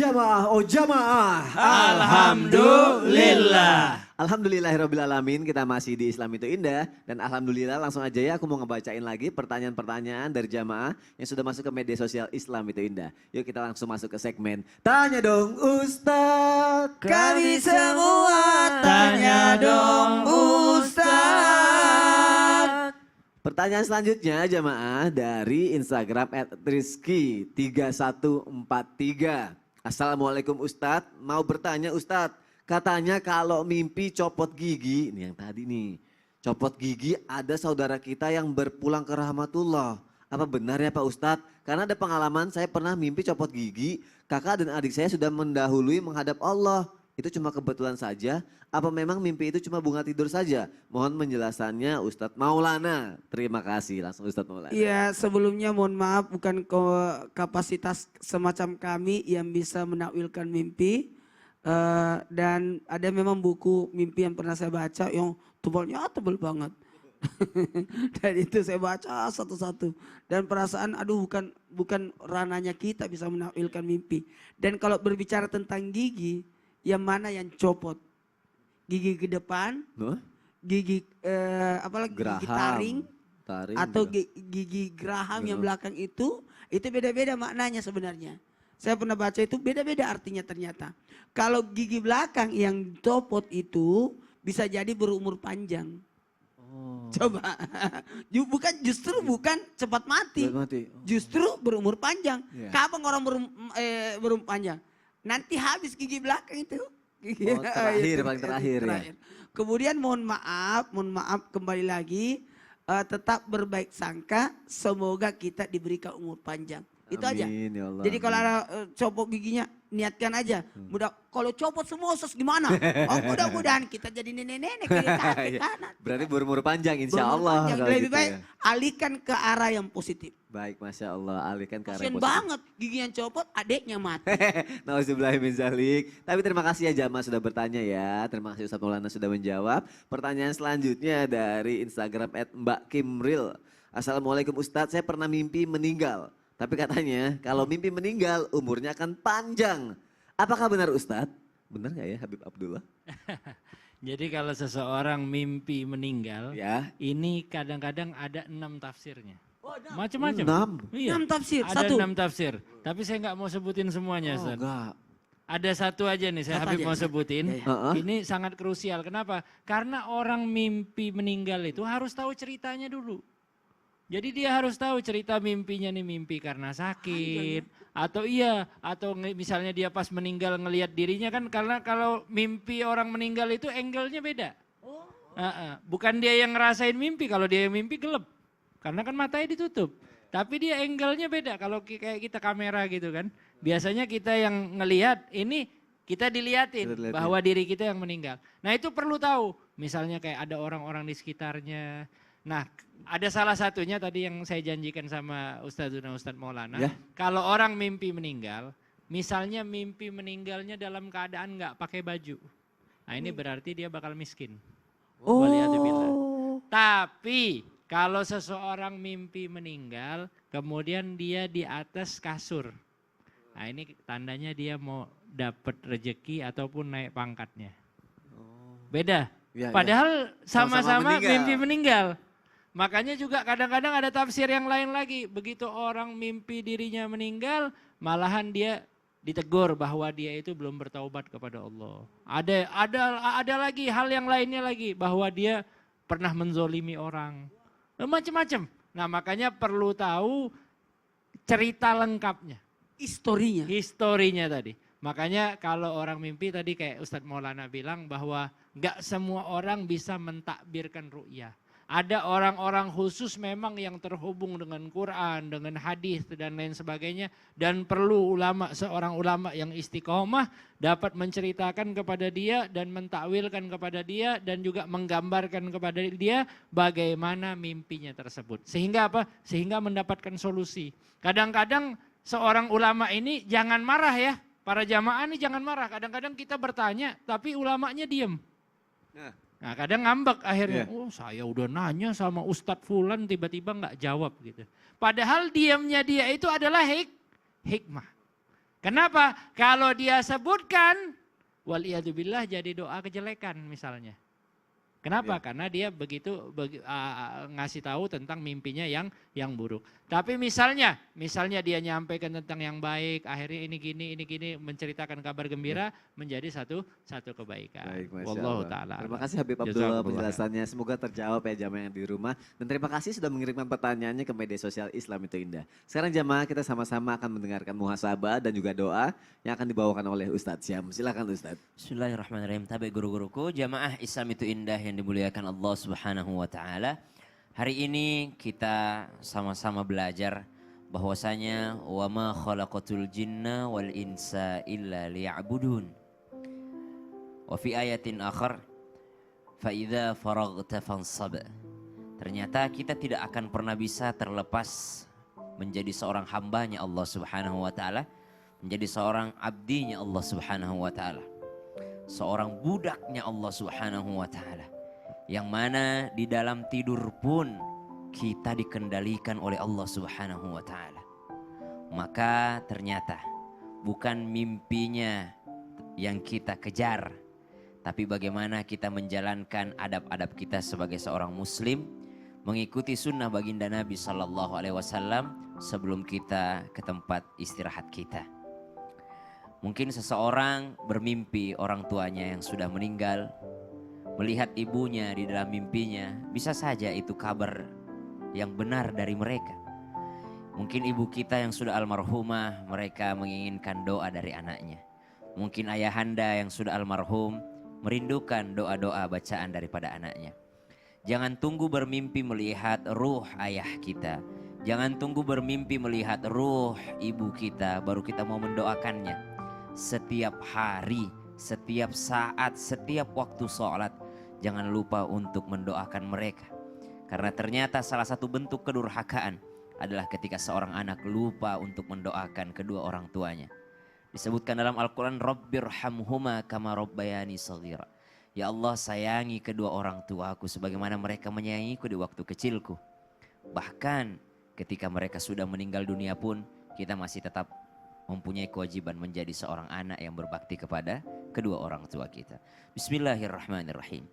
jamaah, oh jamaah. Alhamdulillah. Alhamdulillahirrabbilalamin, kita masih di Islam itu Indah. Dan alhamdulillah langsung aja ya aku mau ngebacain lagi pertanyaan-pertanyaan dari jamaah yang sudah masuk ke media sosial Islam itu Indah. Yuk kita langsung masuk ke segmen Tanya Dong Ustadz. Kami semua tanya dong Ustadz. Pertanyaan selanjutnya jamaah dari Instagram @rizky3143. Assalamualaikum Ustadz, mau bertanya Ustadz. Katanya kalau mimpi copot gigi, ini yang tadi nih. Copot gigi ada saudara kita yang berpulang ke rahmatullah. Apa benar ya Pak Ustadz? Karena ada pengalaman saya pernah mimpi copot gigi, kakak dan adik saya sudah mendahului menghadap Allah. Itu cuma kebetulan saja, apa memang mimpi itu cuma bunga tidur saja? Mohon penjelasannya Ustadz Maulana. Terima kasih langsung Ustadz Maulana. Iya, sebelumnya mohon maaf bukan kapasitas semacam kami yang bisa menakwilkan mimpi. Dan ada memang buku mimpi yang pernah saya baca yang tebalnya tebal banget. Dan itu saya baca satu-satu. Dan perasaan aduh bukan ranahnya kita bisa menakwilkan mimpi. Dan kalau berbicara tentang gigi, yang mana yang copot? Gigi ke depan, gigi apalagi gigi taring atau gigi geraham yang belakang itu beda-beda maknanya sebenarnya. Saya pernah baca itu beda-beda artinya ternyata. Kalau gigi belakang yang copot itu bisa jadi berumur panjang. Oh. Coba, justru bukan cepat mati. Justru berumur panjang. Yeah. Kapan orang berumur panjang? Nanti habis gigi belakang itu. Oh, terakhir, paling terakhir ya. Kemudian mohon maaf kembali lagi. Tetap berbaik sangka, semoga kita diberikan umur panjang. Itu aja. Ya Allah, jadi kalau ada copot giginya, niatkan aja. Mudah kalau copot semua sos gimana? Oh mudah-mudahan kita jadi nenek-nenek kayak kanan. Berarti berumur panjang insya Allah. Lebih gitu baik ya. alihkan ke arah yang positif. Baik, Masya Allah, alihkan ke arah Kasian yang positif. banget gigi yang copot, adeknya mati. Nauzubillahiminzalik. Tapi terima kasih ya jamaah sudah bertanya ya. Terima kasih Ustadz Maulana sudah menjawab. Pertanyaan selanjutnya dari Instagram @mbakimril. Assalamualaikum Ustadz, saya pernah mimpi meninggal. Tapi katanya kalau mimpi meninggal umurnya akan panjang. Apakah benar Ustadz? Benar nggak ya Habib Abdullah? Jadi kalau seseorang mimpi meninggal, Ya. ini kadang-kadang ada 6 tafsirnya. Macam-macam. 6? Iya. 6 tafsir, Ada satu. 6 tafsir. Tapi saya nggak mau sebutin semuanya. Oh, Ustaz. enggak. Ada satu aja nih saya Satu Habib aja, mau ya. sebutin. Ya. Ini sangat krusial. Kenapa? Karena orang mimpi meninggal itu harus tahu ceritanya dulu. Jadi dia harus tahu cerita mimpinya nih, mimpi karena sakit atau misalnya dia pas meninggal ngelihat dirinya kan, karena kalau mimpi orang meninggal itu angle-nya beda. Bukan dia yang ngerasain mimpi, kalau dia yang mimpi gelap karena kan matanya ditutup. Tapi dia angle-nya beda kalau kayak kita kamera gitu kan. Biasanya kita yang ngelihat ini kita diliatin bahwa diri kita yang meninggal. Nah itu perlu tahu, misalnya kayak ada orang-orang di sekitarnya. Nah, ada salah satunya tadi yang saya janjikan sama Ustadz Maulana. Ya. Kalau orang mimpi meninggal, misalnya mimpi meninggalnya dalam keadaan nggak pakai baju. Nah ini berarti dia bakal miskin. Tapi kalau seseorang mimpi meninggal, kemudian dia di atas kasur. Nah ini tandanya dia mau dapat rejeki ataupun naik pangkatnya. Beda. Ya, padahal sama-sama mimpi meninggal. Makanya juga kadang-kadang ada tafsir yang lain lagi. Begitu orang mimpi dirinya meninggal, malahan dia ditegur bahwa dia itu belum bertaubat kepada Allah. Ada lagi hal yang lainnya lagi, bahwa dia pernah menzolimi orang. Macam-macam. Nah makanya perlu tahu cerita lengkapnya. Historinya tadi. Makanya kalau orang mimpi tadi kayak Ustadz Maulana bilang bahwa gak semua orang bisa mentakbirkan ru'yah. Ada orang-orang khusus memang yang terhubung dengan Quran, dengan hadis dan lain sebagainya. Dan perlu seorang ulama yang istiqomah dapat menceritakan kepada dia dan mentakwilkan kepada dia dan juga menggambarkan kepada dia bagaimana mimpinya tersebut. Sehingga apa? Sehingga mendapatkan solusi. Kadang-kadang seorang ulama ini jangan marah ya. Para jamaah ini jangan marah. Kadang-kadang kita bertanya tapi ulamanya diem. Nah kadang ngambek akhirnya, oh saya udah nanya sama Ustadz Fulan tiba-tiba nggak jawab gitu. Padahal diamnya dia itu adalah hikmah. Kenapa? Kalau dia sebutkan, waliyadzubillah jadi doa kejelekan misalnya. Kenapa? Karena dia begitu ngasih tahu tentang mimpinya yang buruk. Tapi misalnya dia nyampaikan tentang yang baik, akhirnya ini gini, menceritakan kabar gembira menjadi satu kebaikan. Baik, Masya Wallahu Allah. taala. Terima kasih Habib Abdullah penjelasannya. Semoga terjawab ya jamaah yang di rumah. Dan terima kasih sudah mengirimkan pertanyaannya ke media sosial Islam itu Indah. Sekarang jamaah kita sama-sama akan mendengarkan muhasabah dan juga doa yang akan dibawakan oleh Ustadz Syam. Silakan Ustadz. Bismillahirrahmanirrahim. Tabe guru-guruku, jamaah Islam itu indah yang dimuliakan Allah Subhanahu wa taala. Hari ini kita sama-sama belajar bahwasanya wa ma khalaqatul jinna wal insa illa liya'budun. Wa fi ayatin akhar fa idza faraghta fansab. Ternyata kita tidak akan pernah bisa terlepas menjadi seorang hambanya Allah Subhanahu wa taala, menjadi seorang abdinya Allah Subhanahu wa taala. Seorang budaknya Allah Subhanahu wa taala. Yang mana di dalam tidur pun kita dikendalikan oleh Allah Subhanahu wa taala. Maka ternyata bukan mimpinya yang kita kejar, tapi bagaimana kita menjalankan adab-adab kita sebagai seorang muslim, mengikuti sunnah baginda Nabi sallallahu alaihi wasallam sebelum kita ke tempat istirahat kita. Mungkin seseorang bermimpi orang tuanya yang sudah meninggal, melihat ibunya di dalam mimpinya, bisa saja itu kabar yang benar dari mereka. Mungkin ibu kita yang sudah almarhumah, mereka menginginkan doa dari anaknya. Mungkin ayahanda yang sudah almarhum merindukan doa-doa bacaan daripada anaknya. Jangan tunggu bermimpi melihat ruh ayah kita. Jangan tunggu bermimpi melihat ruh ibu kita baru kita mau mendoakannya. Setiap hari, setiap saat, setiap waktu sholat, jangan lupa untuk mendoakan mereka. Karena ternyata salah satu bentuk kedurhakaan adalah ketika seorang anak lupa untuk mendoakan kedua orang tuanya. Disebutkan dalam Al-Quran, Rabbirhamhuma kama rabbayani shaghira. Ya Allah, sayangi kedua orang tuaku sebagaimana mereka menyayangiku di waktu kecilku. Bahkan ketika mereka sudah meninggal dunia pun kita masih tetap mempunyai kewajiban menjadi seorang anak yang berbakti kepada kedua orang tua kita. Bismillahirrahmanirrahim.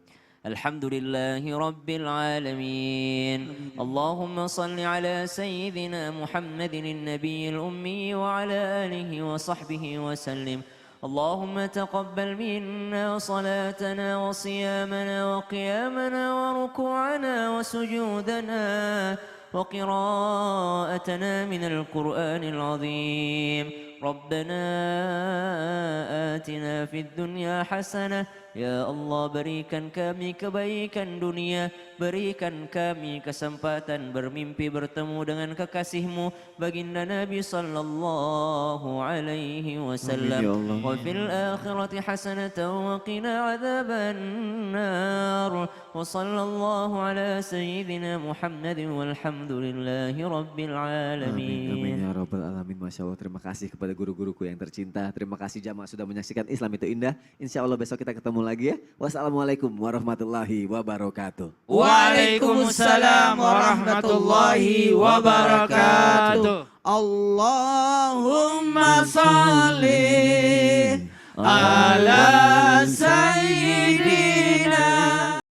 Alhamdulillahi Rabbil Alamin. Allahumma salli ala Sayyidina Muhammadin Nabiyil Ummi wa ala alihi wa sahbihi wa sallim. Allahumma taqabbal minna salatana wa siyamana wa qiyamana wa ruku'ana wa sujudana wa qira'atana minal Qur'anil azim. Rabbana atina fid dunya hasanah. Ya Allah, berikan kami kebaikan dunia, berikan kami kesempatan bermimpi bertemu dengan kekasih-Mu baginda Nabi sallallahu alaihi wasallam. Wa fil akhirati hasanatan wa qina adzaban nar. Wa sallallahu ala sayyidina Muhammadin walhamdulillahi rabbil alamin. Amin ya rabbal alamin. Masya Allah, terima kasih kepada guru-guruku yang tercinta. Terima kasih jamaah sudah menyaksikan Islam itu Indah. Insya Allah besok kita ketemu lagi ya. Wassalamualaikum warahmatullahi wabarakatuh. Waalaikumsalam warahmatullahi wabarakatuh. Allahumma salli ala sayyidina